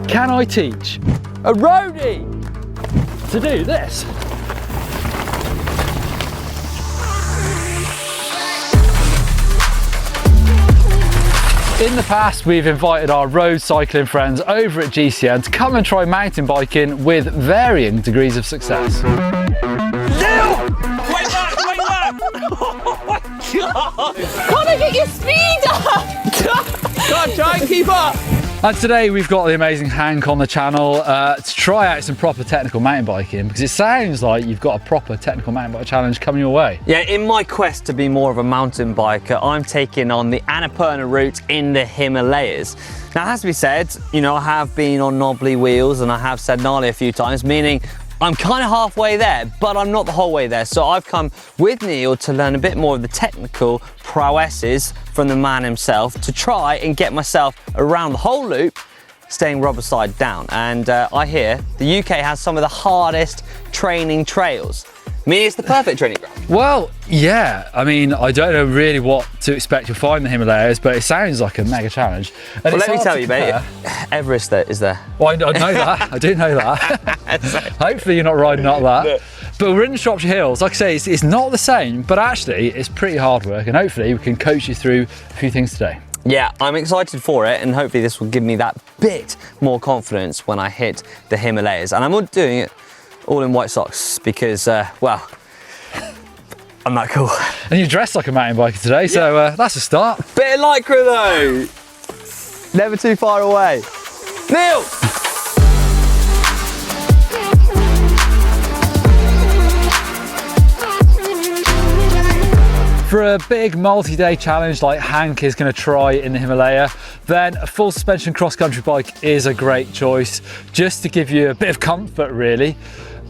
can I teach a roadie to do this? In the past, we've invited our road cycling friends over at GCN to come and try mountain biking with varying degrees of success. Neil! Wait back! Oh my God! Gotta get your speed up! God, try and keep up! And today we've got the amazing Hank on the channel to try out some proper technical mountain biking, because it sounds like you've got a proper technical mountain bike challenge coming your way. Yeah, in my quest to be more of a mountain biker, I'm taking on the Annapurna route in the Himalayas. Now, it has to be said, you know, I have been on knobbly wheels and I have said gnarly a few times, meaning I'm kind of halfway there, but I'm not the whole way there. So I've come with Neil to learn a bit more of the technical prowesses from the man himself to try and get myself around the whole loop, staying rubber side down. And I hear the UK has some of the hardest training trails. I mean, it's the perfect training ground. Well, yeah, I mean, I don't know really what to expect to find in the Himalayas, but it sounds like a mega challenge. And well, let me tell you, mate, Everest is there. Well, I know that, I do know that. Hopefully you're not riding up that. No. But we're in the Shropshire Hills. Like I say, it's not the same, but actually it's pretty hard work, and hopefully we can coach you through a few things today. Yeah, I'm excited for it, and hopefully this will give me that bit more confidence when I hit the Himalayas. And I'm doing it all in white socks because, well, I'm that cool. And you dress like a mountain biker today, so that's a start. Bit of lycra though. Never too far away. Neil! For a big multi-day challenge like Hank is going to try in the Himalaya, then a full suspension cross-country bike is a great choice, just to give you a bit of comfort really.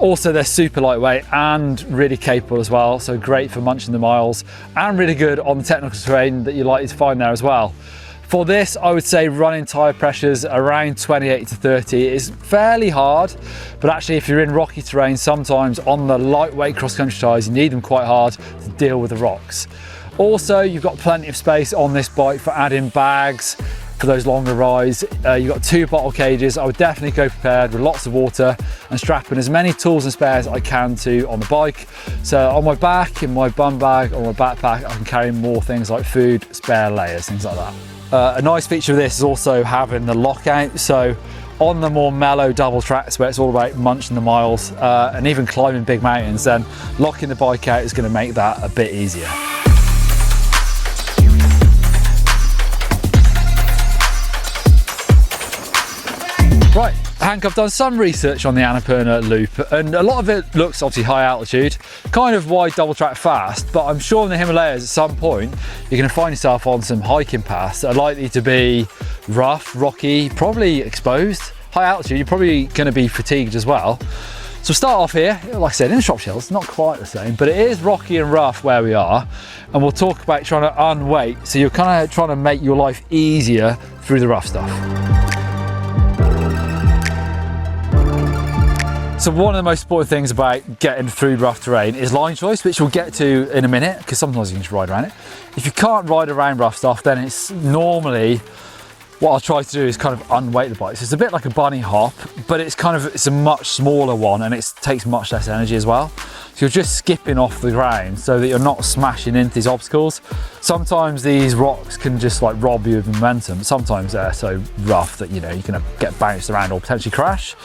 Also, they're super lightweight and really capable as well, so great for munching the miles and really good on the technical terrain that you're likely to find there as well. For this, I would say running tyre pressures around 28 to 30 is fairly hard, but actually if you're in rocky terrain, sometimes on the lightweight cross-country tyres, you need them quite hard to deal with the rocks. Also, you've got plenty of space on this bike for adding bags for those longer rides. You've got 2 bottle cages. I would definitely go prepared with lots of water and strap in as many tools and spares I can to on the bike. So on my back, in my bum bag or my backpack, I can carry more things like food, spare layers, things like that. A nice feature of this is also having the lockout. So on the more mellow double tracks where it's all about munching the miles and even climbing big mountains, then locking the bike out is going to make that a bit easier. Right, Hank, I've done some research on the Annapurna loop, and a lot of it looks obviously high altitude, kind of wide double track fast, but I'm sure in the Himalayas at some point you're going to find yourself on some hiking paths that are likely to be rough, rocky, probably exposed. High altitude, you're probably going to be fatigued as well. So start off here, like I said, in the Shropshire Hills, not quite the same, but it is rocky and rough where we are, and we'll talk about trying to unweight, so you're kind of trying to make your life easier through the rough stuff. So one of the most important things about getting through rough terrain is line choice, which we'll get to in a minute, because sometimes you can just ride around it. If you can't ride around rough stuff, then it's normally, what I'll try to do is kind of unweight the bike. So it's a bit like a bunny hop, but it's a much smaller one, and it takes much less energy as well. So you're just skipping off the ground so that you're not smashing into these obstacles. Sometimes these rocks can just like rob you of momentum. Sometimes they're so rough that, you know, you're gonna get bounced around or potentially crash.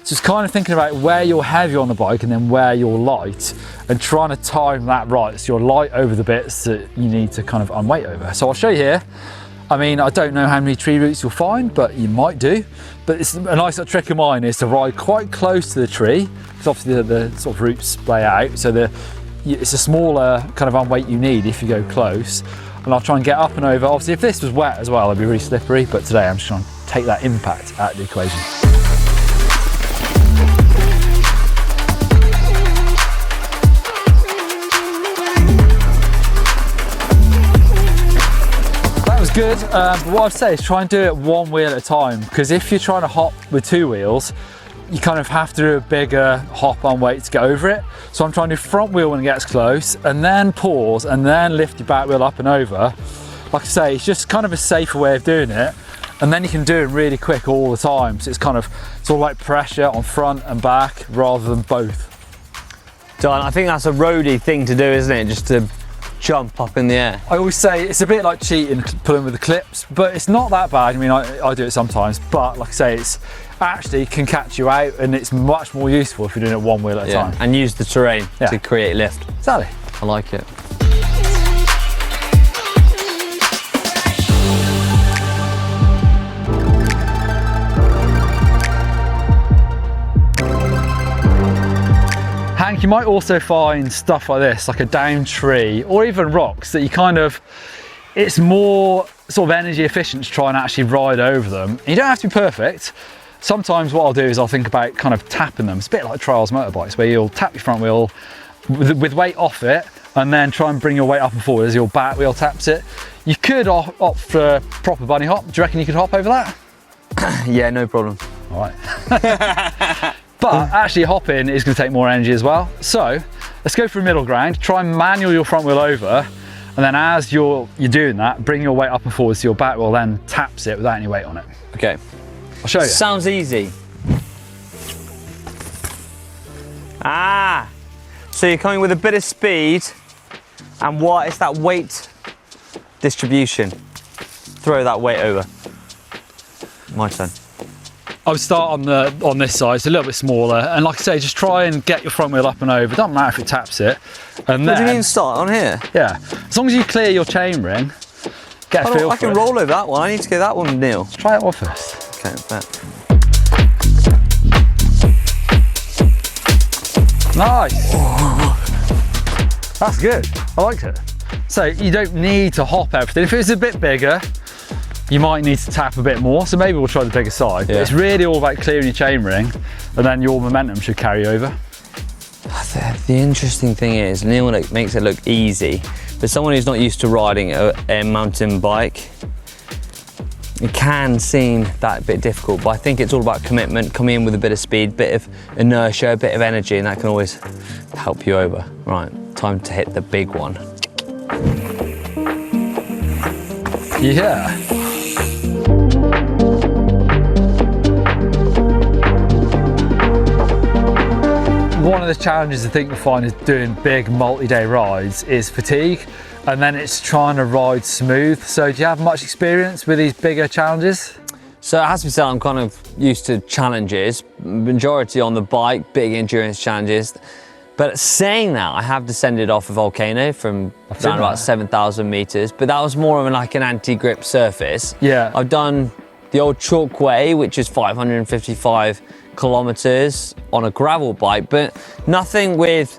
So it's kind of thinking about where you're heavy on the bike and then where you're light, and trying to time that right so you're light over the bits that you need to kind of unweight over. So I'll show you here. I mean, I don't know how many tree roots you'll find, but you might do. But it's a nice little trick of mine is to ride quite close to the tree, because obviously the sort of roots splay out. So it's a smaller kind of unweight you need if you go close. And I'll try and get up and over. Obviously, if this was wet as well, it'd be really slippery. But today I'm just trying to take that impact out of the equation. Good, but what I'd say is try and do it one wheel at a time, because if you're trying to hop with 2 wheels, you kind of have to do a bigger hop on weight to get over it. So I'm trying to do front wheel when it gets close, and then pause, and then lift your back wheel up and over. Like I say, it's just kind of a safer way of doing it. and then you can do it really quick all the time. So it's all about pressure on front and back rather than both. Don, I think that's a roadie thing to do, isn't it? Just to jump up in the air. I always say it's a bit like cheating, pulling with the clips, but it's not that bad. I mean, I do it sometimes, but like I say, it's actually can catch you out, and it's much more useful if you're doing it one wheel at a time. And use the terrain to create lift. Exactly. I like it. Hank, you might also find stuff like this, like a downed tree or even rocks that you it's more sort of energy efficient to try and actually ride over them. You don't have to be perfect. Sometimes what I'll do is I'll think about kind of tapping them. It's a bit like trials motorbikes where you'll tap your front wheel with weight off it and then try and bring your weight up and forward as your back wheel taps it. You could opt for a proper bunny hop. Do you reckon you could hop over that? Yeah, no problem. All right. But actually hopping is going to take more energy as well. So let's go for a middle ground. Try and manual your front wheel over, and then as you're doing that, bring your weight up and forward so your back wheel then taps it without any weight on it. Okay. I'll show you. Sounds easy. Ah, so you're coming with a bit of speed, and it's that weight distribution. Throw that weight over. My turn. I would start on this side, it's a little bit smaller, and like I say, just try and get your front wheel up and over. Doesn't matter if it taps it. And What then, do you mean start on here? Yeah, as long as you clear your chain ring, get a feel for it. I can roll over that one. I need to get that one, Neil. Let's try it one first. Okay, bet. Nice. That's good. I liked it. So you don't need to hop everything. If it was a bit bigger, you might need to tap a bit more. So maybe we'll try the bigger side. But it's really all about clearing your chain ring, and then your momentum should carry over. The interesting thing is, Neil makes it look easy, but someone who's not used to riding a mountain bike, it can seem that bit difficult, but I think it's all about commitment, coming in with a bit of speed, bit of inertia, a bit of energy, and that can always help you over. Right, time to hit the big one. Yeah. One of the challenges I think you'll find is doing big multi-day rides is fatigue, and then it's trying to ride smooth. So do you have much experience with these bigger challenges? So it has to be said, I'm kind of used to challenges, majority on the bike, big endurance challenges. But saying that, I have descended off a volcano from around about 7,000 meters, but that was more of like an anti-grip surface. Yeah. I've done the old chalk way, which is 555 kilometers on a gravel bike, but nothing with,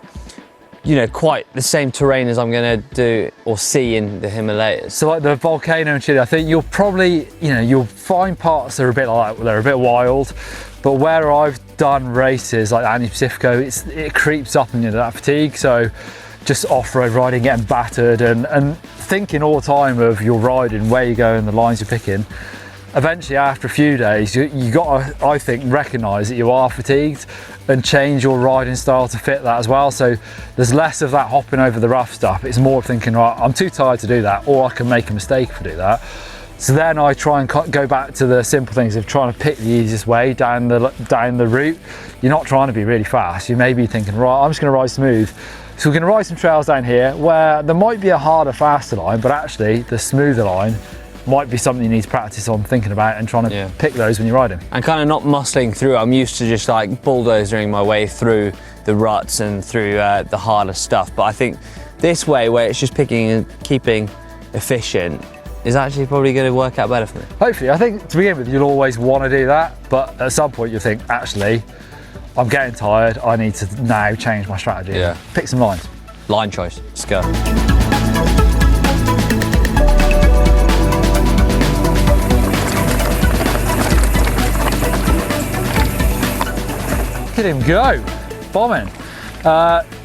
you know, quite the same terrain as I'm gonna do or see in the Himalayas. So like the volcano in Chile, I think you'll probably, you'll find parts that are a bit like that, they're a bit wild, but where I've done races like Anti-Pacifico, it creeps up into that fatigue. So just off-road riding, getting battered and thinking all the time of your riding, where you're going, the lines you're picking. Eventually, after a few days, you got to, I think, recognise that you are fatigued and change your riding style to fit that as well. So there's less of that hopping over the rough stuff. It's more thinking, right, I'm too tired to do that, or I can make a mistake if I do that. So then I try and go back to the simple things of trying to pick the easiest way down the route. You're not trying to be really fast. You may be thinking, right, I'm just going to ride smooth. So we're going to ride some trails down here where there might be a harder, faster line, but actually the smoother line might be something you need to practice on thinking about and trying to pick those when you're riding. And kind of not muscling through. I'm used to just like bulldozering my way through the ruts and through the harder stuff. But I think this way, where it's just picking and keeping efficient, is actually probably going to work out better for me. Hopefully. I think to begin with, you'll always want to do that, but at some point you'll think, actually, I'm getting tired, I need to now change my strategy. Yeah. Pick some lines. Line choice, let's go. Look at him go, bombing.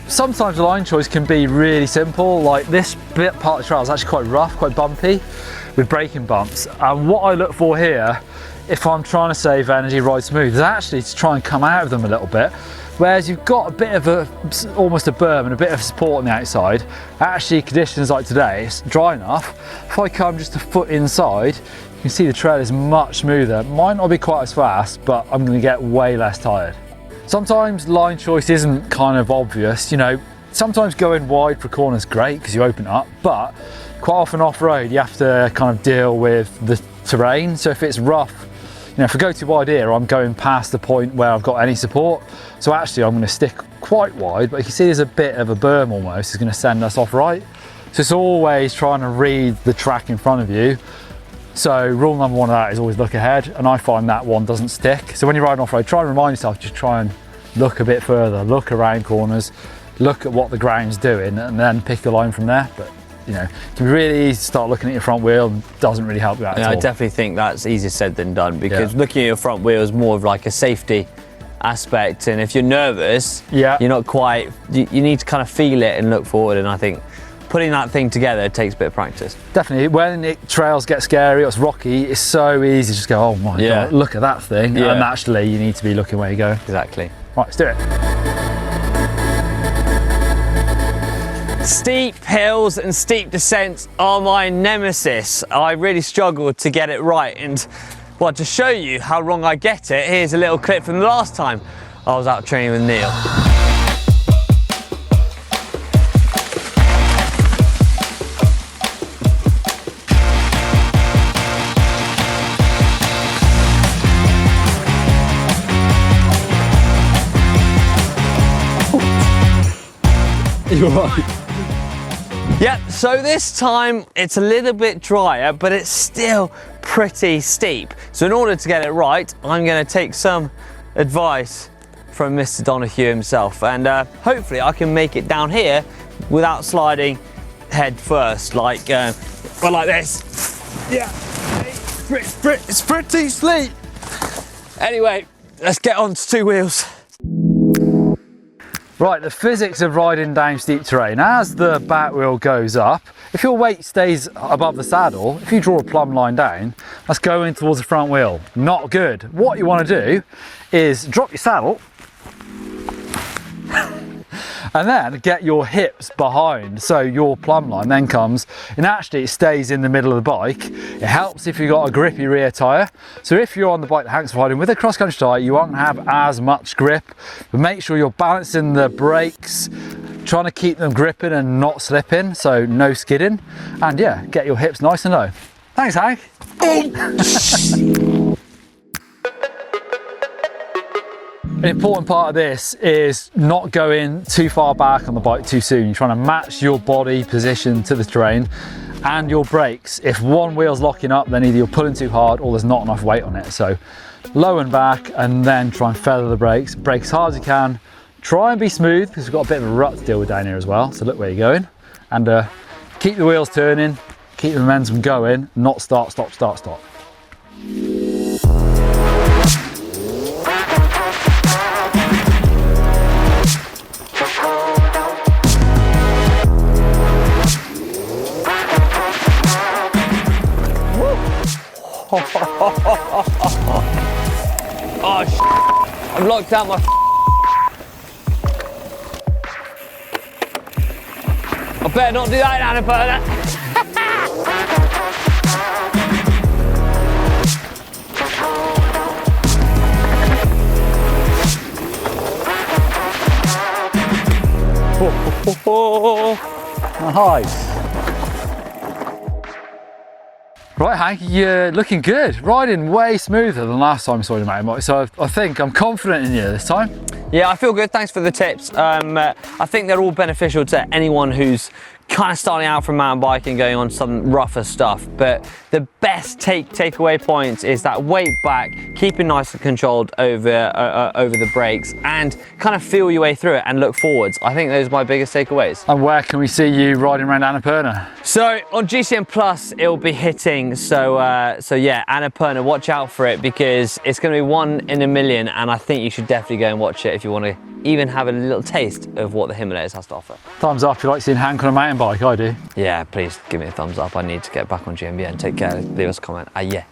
Sometimes the line choice can be really simple, like this part of the trail is actually quite rough, quite bumpy, with braking bumps. And what I look for here, if I'm trying to save energy, ride smooth, is actually to try and come out of them a little bit. Whereas you've got a bit of almost a berm and a bit of support on the outside, actually conditions like today, it's dry enough. If I come just a foot inside, can see the trail is much smoother. Might not be quite as fast, but I'm going to get way less tired. Sometimes line choice isn't kind of obvious, you know, sometimes going wide for corners is great because you open up, but quite often off-road you have to kind of deal with the terrain. So if it's rough, you know, if I go too wide here, I'm going past the point where I've got any support. So actually I'm going to stick quite wide, but you can see there's a bit of a berm almost, it's going to send us off right. So it's always trying to read the track in front of you. So rule number one of that is always look ahead, and I find that one doesn't stick. So when you're riding off-road, try and remind yourself, just try and look a bit further, look around corners, look at what the ground's doing, and then pick a line from there. But you know, it can be really easy to start looking at your front wheel and doesn't really help you out at all. I definitely think that's easier said than done, because looking at your front wheel is more of like a safety aspect, and if you're nervous, you're not quite, you need to kind of feel it and look forward, and I think putting that thing together takes a bit of practice. Definitely, when trails get scary or it's rocky, it's so easy to just go, oh my God, look at that thing. And actually you need to be looking where you go. Exactly. Right, let's do it. Steep hills and steep descents are my nemesis. I really struggled to get it right, and well, to show you how wrong I get it, here's a little clip from the last time I was out training with Neil. You're right. Yep, so this time it's a little bit drier, but it's still pretty steep. So in order to get it right, I'm going to take some advice from Mr. Donoghue himself, and hopefully I can make it down here without sliding head first, like like this. Yeah, it's pretty steep. Anyway, let's get on to two wheels. Right, the physics of riding down steep terrain. As the back wheel goes up, if your weight stays above the saddle, if you draw a plumb line down, that's going towards the front wheel. Not good. What you want to do is drop your saddle and then get your hips behind, so your plumb line then comes, and actually it stays in the middle of the bike. It helps if you've got a grippy rear tyre. So if you're on the bike that Hank's riding with a cross-country tyre, you won't have as much grip, but make sure you're balancing the brakes, trying to keep them gripping and not slipping, so no skidding, and yeah, get your hips nice and low. Thanks, Hank. An important part of this is not going too far back on the bike too soon. You're trying to match your body position to the terrain and your brakes. If one wheel's locking up, then either you're pulling too hard or there's not enough weight on it. So low and back, and then try and feather the brakes. Brake as hard as you can. Try and be smooth, because we've got a bit of a rut to deal with down here as well. So look where you're going, and keep the wheels turning, keep the momentum going, not start, stop, start, stop. Oh, I've locked out my I better not do that, Annapurna. Nice. Right, Hank, you're looking good. Riding way smoother than last time I saw you, mate. So I think I'm confident in you this time. Yeah, I feel good. Thanks for the tips. I think they're all beneficial to anyone who's kind of starting out from mountain biking, going on some rougher stuff. But the best takeaway points is that weight back, keeping nice and controlled over the brakes, and kind of feel your way through it and look forwards. I think those are my biggest takeaways. And where can we see you riding around Annapurna? So on GCN Plus, it'll be hitting. So yeah, Annapurna, watch out for it, because it's going to be 1 in a million, and I think you should definitely go and watch it if you want to even have a little taste of what the Himalayas has to offer. Thumbs up if you like seeing Hank on a mountain bike, I do. Yeah, please give me a thumbs up. I need to get back on GMBN. Take care. Leave us a comment. Yeah.